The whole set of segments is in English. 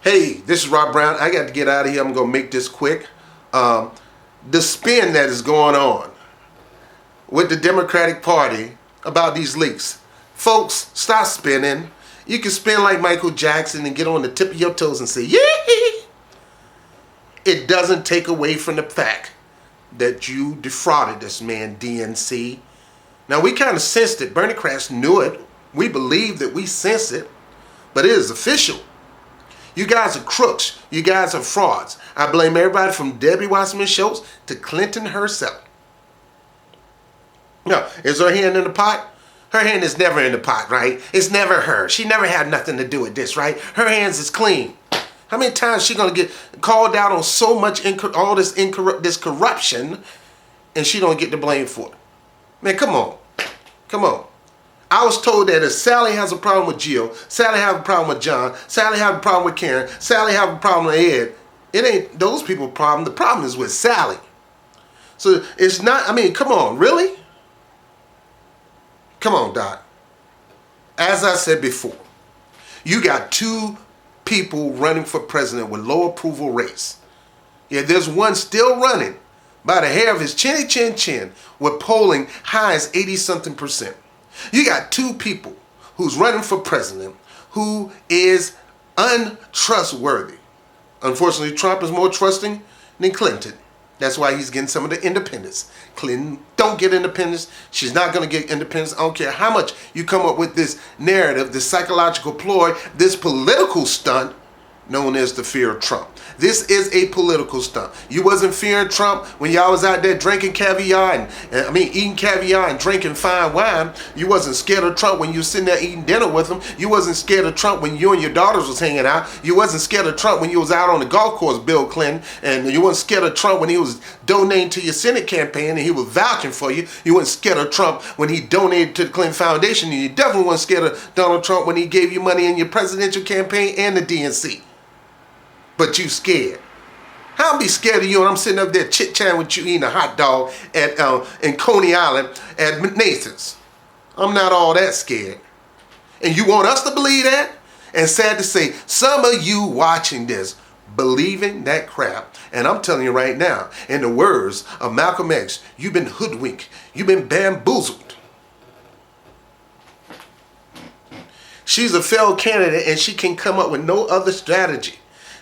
Hey, this is Rob Brown. I got to get out of here. I'm going to make this quick. The spin that is going on with the Democratic Party about these leaks. Folks, stop spinning. You can spin like Michael Jackson and get on the tip of your toes and say, yee! It doesn't take away from the fact that you defrauded this man, DNC. Now, we kind of sensed it. Bernie Crash knew it. We believe that we sense it. But it is official. You guys are crooks. You guys are frauds. I blame everybody from Debbie Wasserman Schultz to Clinton herself. Now, is her hand in the pot? Her hand is never in the pot, right? It's never her. She never had nothing to do with this, right? Her hands is clean. How many times is she going to get called out on so much, all this corruption, and she don't get the blame for it? Man, come on. Come on. I was told that if Sally has a problem with Jill, Sally has a problem with John, Sally has a problem with Karen, Sally has a problem with Ed, it ain't those people's problem. The problem is with Sally. So it's not, I mean, come on, really? Come on, Doc. As I said before, you got two people running for president with low approval rates. Yeah, there's one still running by the hair of his chinny chin chin with polling high as 80-something%. You got two people who's running for president who is untrustworthy. Unfortunately, Trump is more trusting than Clinton. That's why he's getting some of the independence. Clinton don't get independence. She's not going to get independence. I don't care how much you come up with this narrative, this psychological ploy, this political stunt known as the fear of Trump. This is a political stunt. You wasn't fearing Trump when y'all was out there drinking caviar eating caviar and drinking fine wine. You wasn't scared of Trump when you was sitting there eating dinner with him. You wasn't scared of Trump when you and your daughters was hanging out. You wasn't scared of Trump when you was out on the golf course, Bill Clinton. And you wasn't scared of Trump when he was donating to your Senate campaign and he was vouching for you. You weren't scared of Trump when he donated to the Clinton Foundation. And you definitely weren't scared of Donald Trump when he gave you money in your presidential campaign and the DNC. But you scared. I'll be scared of you and I'm sitting up there chit-chatting with you eating a hot dog in Coney Island at Nathan's. I'm not all that scared. And you want us to believe that? And sad to say, some of you watching this believing that crap. And I'm telling you right now, in the words of Malcolm X, you've been hoodwinked. You've been bamboozled. She's a failed candidate and she can come up with no other strategy.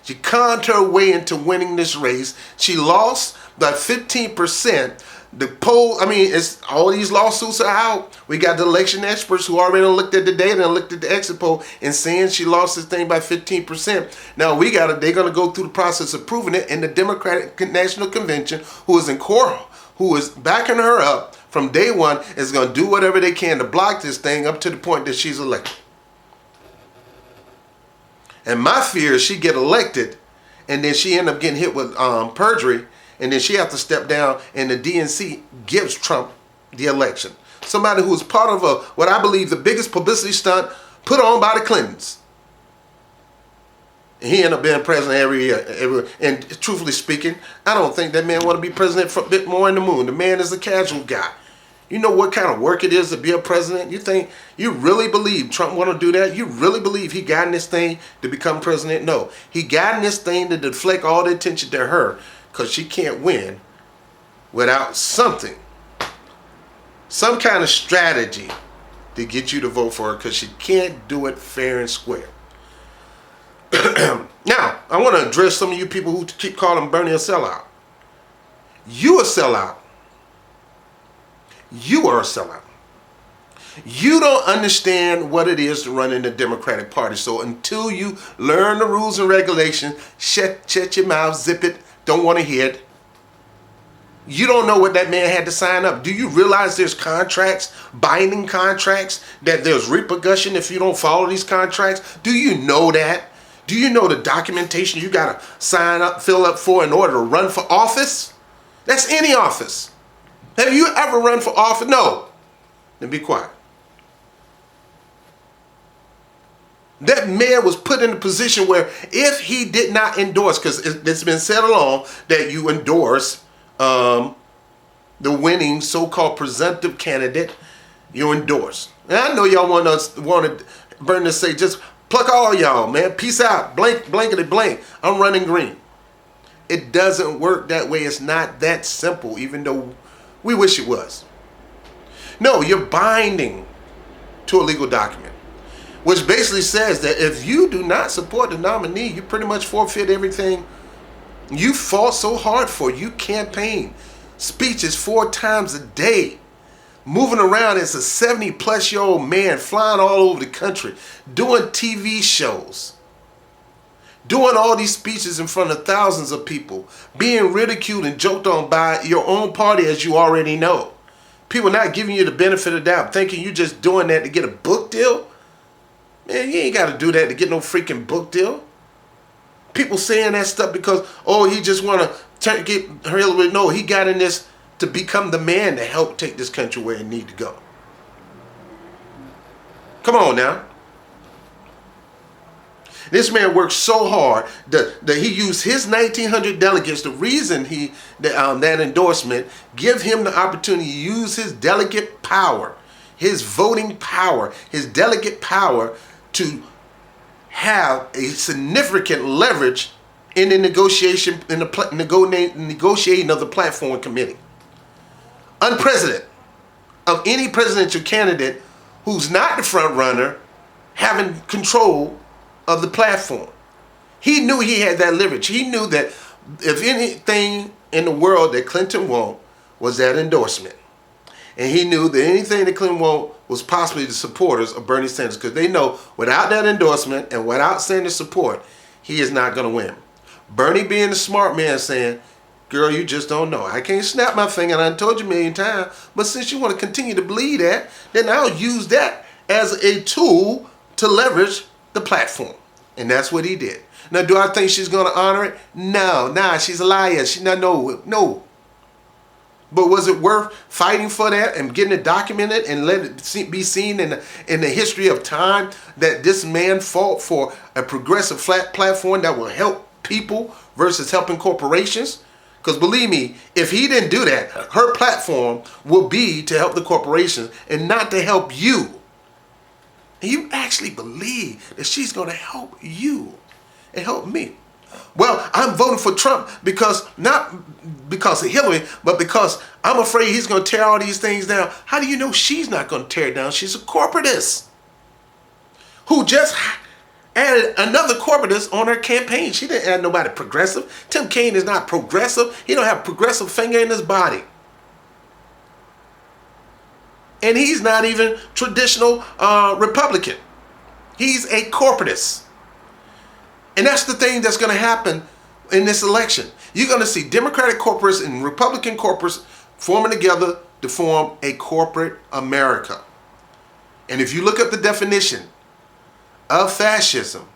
She conned her way into winning this race. She lost by 15%. The poll, it's all these lawsuits are out. We got the election experts who already looked at the data and looked at the exit poll and saying she lost this thing by 15%. Now they're going to go through the process of proving it, and the Democratic National Convention, who is in core, who is backing her up from day one, is going to do whatever they can to block this thing up to the point that she's elected. And my fear is she get elected and then she end up getting hit with perjury and then she have to step down and the DNC gives Trump the election. Somebody who is part of what I believe the biggest publicity stunt put on by the Clintons. And he ended up being president every year. And truthfully speaking, I don't think that man want to be president for a bit more in the moon. The man is a casual guy. You know what kind of work it is to be a president? You really believe Trump want to do that? You really believe he got in this thing to become president? No. He got in this thing to deflect all the attention to her because she can't win without something. Some kind of strategy to get you to vote for her because she can't do it fair and square. Now, I want to address some of you people who keep calling Bernie a sellout. You a sellout. You are a sellout. You don't understand what it is to run in the Democratic Party. So until you learn the rules and regulations, shut your mouth, zip it, don't want to hear it. You don't know what that man had to sign up. Do you realize there's contracts, binding contracts, that there's repercussion if you don't follow these contracts? Do you know that? Do you know the documentation you got to sign up, fill up for in order to run for office? That's any office. Have you ever run for office? No. Then be quiet. That man was put in a position where if he did not endorse, because it's been said along that you endorse the winning so-called presumptive candidate, you endorse. And I know y'all want Bernie to say just Pluck all y'all, man. Peace out. Blankety blank. I'm running green. It doesn't work that way. It's not that simple, even though we wish it was. No, you're binding to a legal document, which basically says that if you do not support the nominee, you pretty much forfeit everything you fought so hard for. You campaign speeches 4 times a day, moving around as a 70-plus-year-old man, flying all over the country, doing TV shows, doing all these speeches in front of thousands of people, being ridiculed and joked on by your own party, as you already know. People not giving you the benefit of the doubt, thinking you're just doing that to get a book deal. Man, you ain't got to do that to get no freaking book deal. People saying that stuff because, oh, he just want to get Hillary. No, he got in this to become the man to help take this country where it need to go. Come on now. This man worked so hard that he used his 1,900 delegates. The reason that endorsement give him the opportunity to use his delegate power, his voting power, his delegate power to have a significant leverage in the negotiation, in the negotiating of the platform committee. Unprecedented of any presidential candidate who's not the front runner having control of the platform. He knew he had that leverage. He knew that if anything in the world that Clinton won was that endorsement. And he knew that anything that Clinton won was possibly the supporters of Bernie Sanders, because they know without that endorsement and without Sanders' support, he is not going to win. Bernie being the smart man saying, girl, you just don't know. I can't snap my finger, and I told you a million times, but since you want to continue to believe that, then I'll use that as a tool to leverage the platform. And that's what he did. Now, do I think she's going to honor it? No, she's a liar. No. But was it worth fighting for that and getting it documented and let it be seen in the history of time that this man fought for a progressive flat platform that will help people versus helping corporations? Because believe me, if he didn't do that, her platform will be to help the corporations and not to help you. And you actually believe that she's going to help you and help me. Well, I'm voting for Trump because, not because of Hillary, but because I'm afraid he's going to tear all these things down. How do you know she's not going to tear it down? She's a corporatist who just added another corporatist on her campaign. She didn't add nobody progressive. Tim Kaine is not progressive. He don't have a progressive finger in his body. And he's not even traditional Republican. He's a corporatist. And that's the thing that's going to happen in this election. You're going to see Democratic corporates and Republican corporates forming together to form a corporate America. And if you look at the definition of fascism,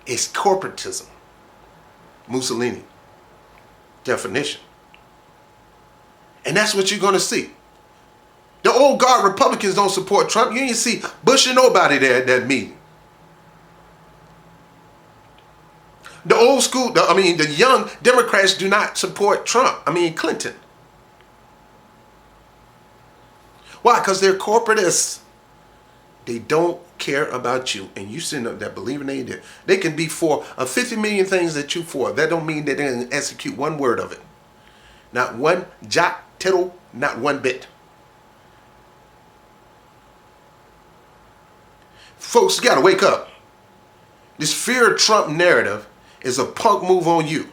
it's corporatism. Mussolini. Definition. And that's what you're going to see. The old guard Republicans don't support Trump. You didn't see Bush or nobody there at that meeting. The old school, the young Democrats do not support Clinton. Why? Because they're corporatists. They don't care about you. And you sitting up there believing they did. They can be for 50 million things that you for. That don't mean that they didn't execute one word of it. Not one jot, tittle, not one bit. Folks, you got to wake up. This fear of Trump narrative is a punk move on you.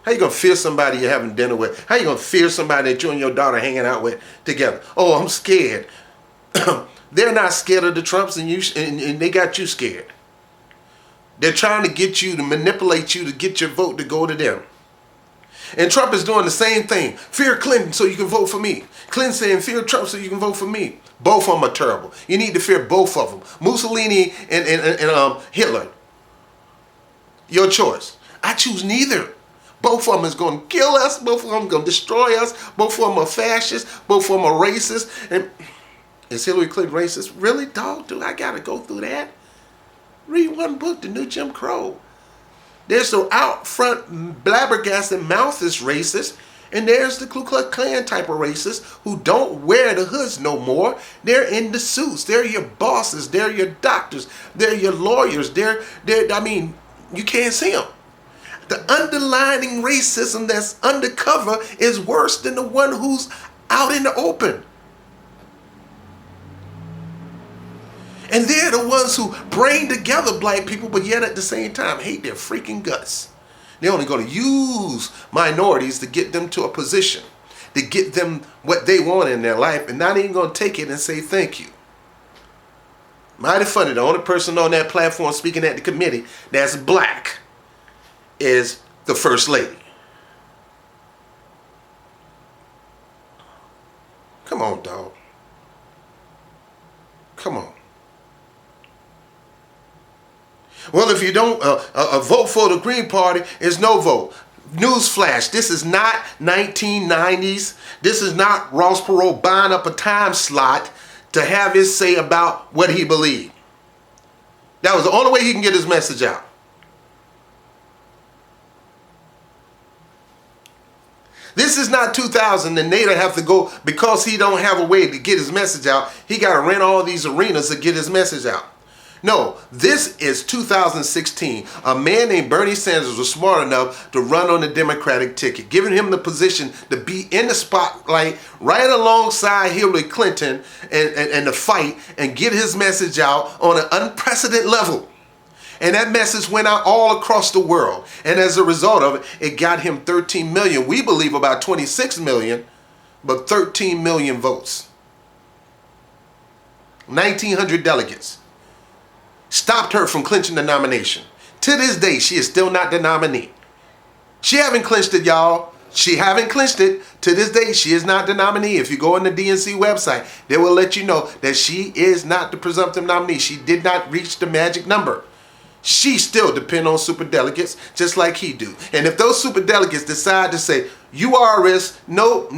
How you going to fear somebody you're having dinner with? How you going to fear somebody that you and your daughter hanging out with together? Oh, I'm scared. They're not scared of the Trumps, and they got you scared. They're trying to get you, to manipulate you, to get your vote to go to them. And Trump is doing the same thing. Fear Clinton so you can vote for me. Clinton saying fear Trump so you can vote for me. Both of them are terrible. You need to fear both of them. Mussolini and Hitler. Your choice. I choose neither. Both of them is going to kill us. Both of them are going to destroy us. Both of them are fascists. Both of them are racist. And is Hillary Clinton racist? Really, dog? Do I got to go through that? Read one book, The New Jim Crow. They're so out front, blabbergasted mouth is racist. And there's the Ku Klux Klan type of racists who don't wear the hoods no more. They're in the suits. They're your bosses. They're your doctors. They're your lawyers. I mean, you can't see them. The underlying racism that's undercover is worse than the one who's out in the open. And they're the ones who bring together black people, but yet at the same time hate their freaking guts. They're only going to use minorities to get them to a position, to get them what they want in their life, and not even going to take it and say thank you. Mighty funny, the only person on that platform speaking at the committee that's black is the First Lady. Come on, dog. Come on. Well, if you don't vote for the Green Party, it's no vote. Newsflash, this is not 1990s. This is not Ross Perot buying up a time slot to have his say about what he believed. That was the only way he can get his message out. This is not 2000 and Nader have to go, because he don't have a way to get his message out, he got to rent all these arenas to get his message out. No, this is 2016. A man named Bernie Sanders was smart enough to run on the Democratic ticket, giving him the position to be in the spotlight right alongside Hillary Clinton and the fight and get his message out on an unprecedented level. And that message went out all across the world. And as a result of it, it got him 13 million. We believe about 26 million, but 13 million votes. 1,900 delegates. Stopped her from clinching the nomination. To this day, she is still not the nominee. She haven't clinched it, y'all. She haven't clinched it. To this day, she is not the nominee. If you go on the DNC website, they will let you know that she is not the presumptive nominee. She did not reach the magic number. She still depends on superdelegates just like he do. And if those superdelegates decide to say, you are a risk, no,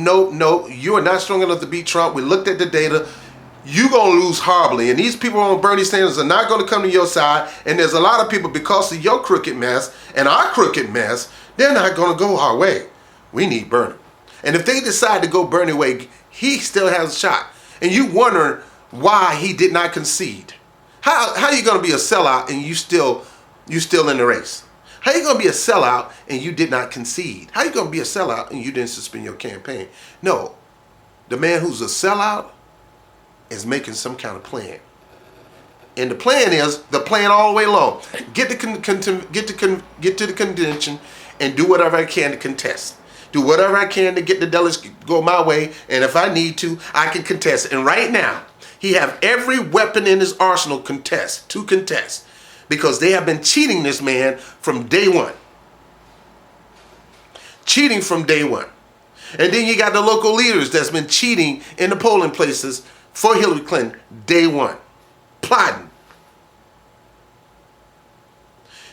you are not strong enough to beat Trump, we looked at the data, you're going to lose horribly. And these people on Bernie Sanders are not going to come to your side. And there's a lot of people, because of your crooked mess and our crooked mess, they're not going to go our way. We need Bernie. And if they decide to go Bernie way, he still has a shot. And you wonder why he did not concede. How are you going to be a sellout and you still in the race? How are you going to be a sellout and you did not concede? How are you going to be a sellout and you didn't suspend your campaign? No, the man who's a sellout is making some kind of plan. And the plan is the plan all the way along. Get to the convention and do whatever I can to contest. Do whatever I can to get the delegates to go my way. And if I need to, I can contest. And right now, he have every weapon in his arsenal to contest. Because they have been cheating this man from day one. Cheating from day one. And then you got the local leaders that's been cheating in the polling places for Hillary Clinton day one. Plotting.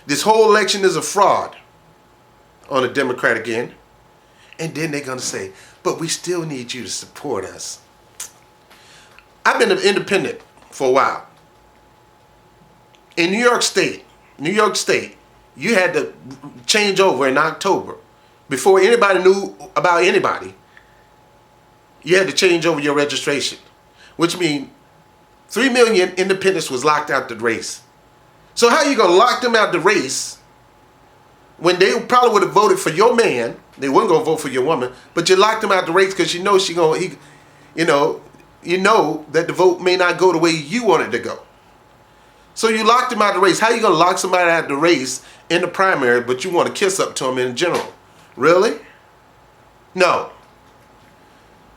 This whole election is a fraud on the Democratic end. And then they're going to say, but we still need you to support us. I've been an independent for a while. In New York State, you had to change over in October. Before anybody knew about anybody, you had to change over your registration. Which means 3 million independents was locked out the race. So how are you going to lock them out the race when they probably would have voted for your man? They weren't going to vote for your woman, but you locked them out the race because you know you know that the vote may not go the way you want it to go. So you locked them out the race. How are you going to lock somebody out the race in the primary, but you want to kiss up to them in general? Really? No.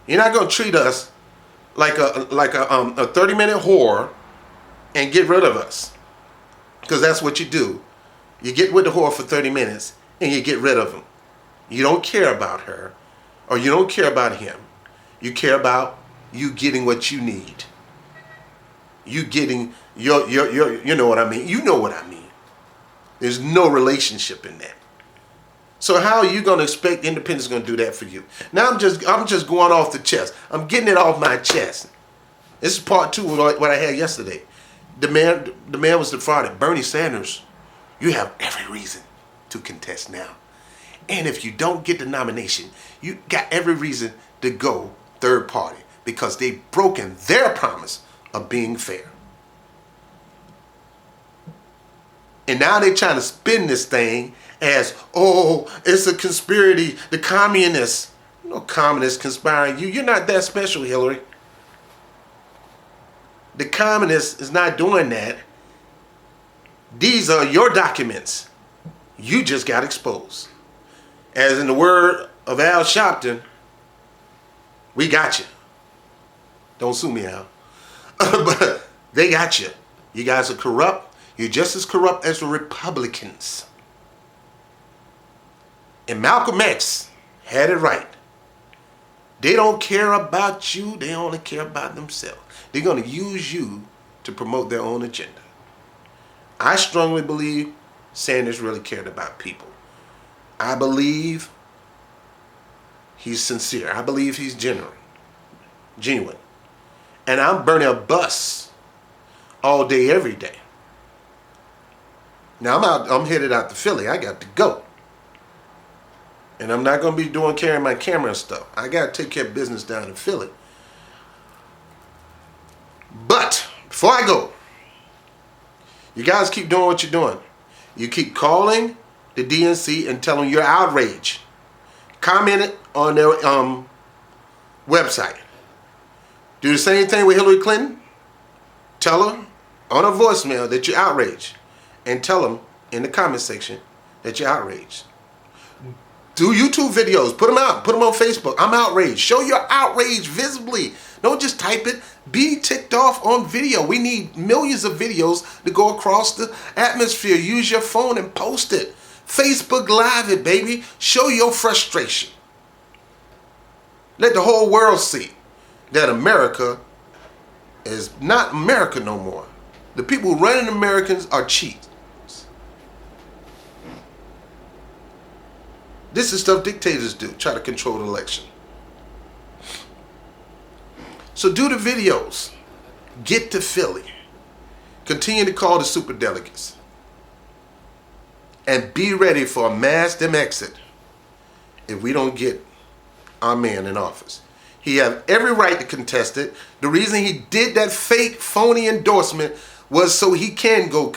You're not going to treat us like a 30-minute whore and get rid of us. Because that's what you do. You get with the whore for 30 minutes and you get rid of them. You don't care about her or you don't care about him. You care about you getting what you need. You getting your you know what I mean. You know what I mean. There's no relationship in that. So how are you going to expect independents going to do that for you? Now I'm just going off the chest. I'm getting it off my chest. This is part 2 of what I had yesterday. The man was defrauded. Bernie Sanders, you have every reason to contest now. And if you don't get the nomination, you got every reason to go third party because they've broken their promise of being fair. And now they're trying to spin this thing as, oh, it's a conspiracy. The communists, no communists conspiring you. You're not that special, Hillary. The communists is not doing that. These are your documents. You just got exposed. As in the word of Al Sharpton, we got you. Don't sue me, Al. But they got you. You guys are corrupt. You're just as corrupt as the Republicans. And Malcolm X had it right. They don't care about you. They only care about themselves. They're going to use you to promote their own agenda. I strongly believe Sanders really cared about people. I believe he's sincere. I believe he's genuine. And I'm burning a bus all day, every day. Now I'm headed out to Philly. I got to go. And I'm not going to be carrying my camera and stuff. I got to take care of business down in Philly. But before I go, you guys keep doing what you're doing. You keep calling the DNC and tell them you're outraged. Comment it on their website. Do the same thing with Hillary Clinton. Tell her on a voicemail that you're outraged. And tell them in the comment section that you're outraged. Do YouTube videos. Put them out. Put them on Facebook. I'm outraged. Show your outrage visibly. Don't just type it. Be ticked off on video. We need millions of videos to go across the atmosphere. Use your phone and post it. Facebook Live it, baby. Show your frustration. Let the whole world see that America is not America no more. The people running Americans are cheats. This is stuff dictators do, try to control the election. So do the videos. Get to Philly. Continue to call the superdelegates. And be ready for a mass exit if we don't get our man in office. He has every right to contest it. The reason he did that fake, phony endorsement was so he can go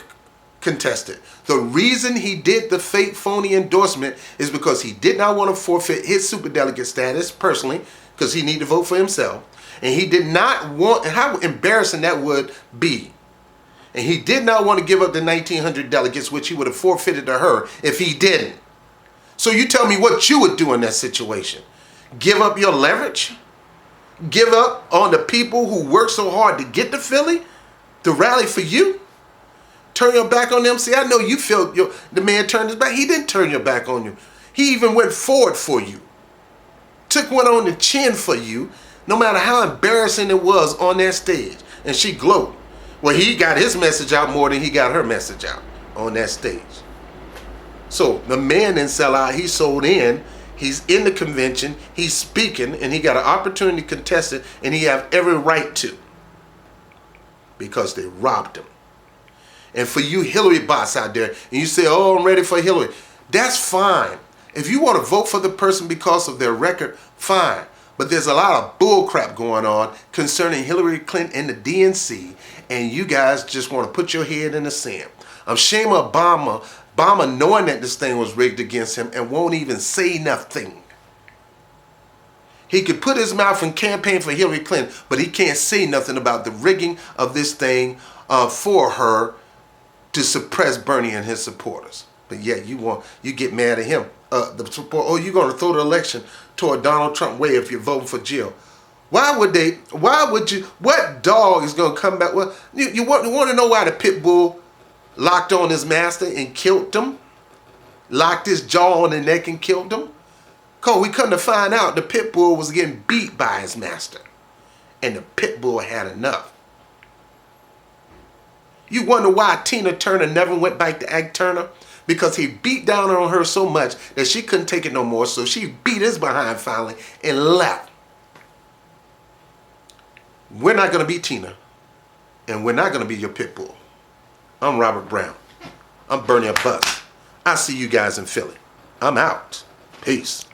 contest it. The reason he did the fake, phony endorsement is because he did not want to forfeit his superdelegate status personally, because he needed to vote for himself. And he did not want, and how embarrassing that would be. And he did not want to give up the 1,900 delegates, which he would have forfeited to her if he didn't. So you tell me what you would do in that situation. Give up your leverage? Give up on the people who work so hard to get to Philly to rally for you? Turn your back on them? See, I know you feel the man turned his back. He didn't turn your back on you. He even went forward for you. Took one on the chin for you, no matter how embarrassing it was on that stage. And she glowed. Well, he got his message out more than he got her message out on that stage. So the man didn't sell out. He sold in. He's in the convention. He's speaking, and he got an opportunity to contest it, and he have every right to, because they robbed him. And for you Hillary bots out there, and you say, oh, I'm ready for Hillary. That's fine. If you want to vote for the person because of their record, fine. But there's a lot of bull crap going on concerning Hillary Clinton and the DNC, and you guys just want to put your head in the sand. I'm ashamed of Obama knowing that this thing was rigged against him and won't even say nothing. He could put his mouth and campaign for Hillary Clinton, but he can't say nothing about the rigging of this thing for her to suppress Bernie and his supporters. But yet you get mad at him. You're going to throw the election toward Donald Trump way if you're voting for Jill. Why would you, what dog is going to come back? Well, you want to know why the pit bull locked on his master and killed him? Locked his jaw on the neck and killed him? Because we come to find out the pit bull was getting beat by his master. And the pit bull had enough. You wonder why Tina Turner never went back to act Turner? Because he beat down on her so much that she couldn't take it no more. So she beat his behind finally and left. We're not going to be Tina. And we're not going to be your pit bull. I'm Robert Brown. I'm Bernie a bus. I'll see you guys in Philly. I'm out. Peace.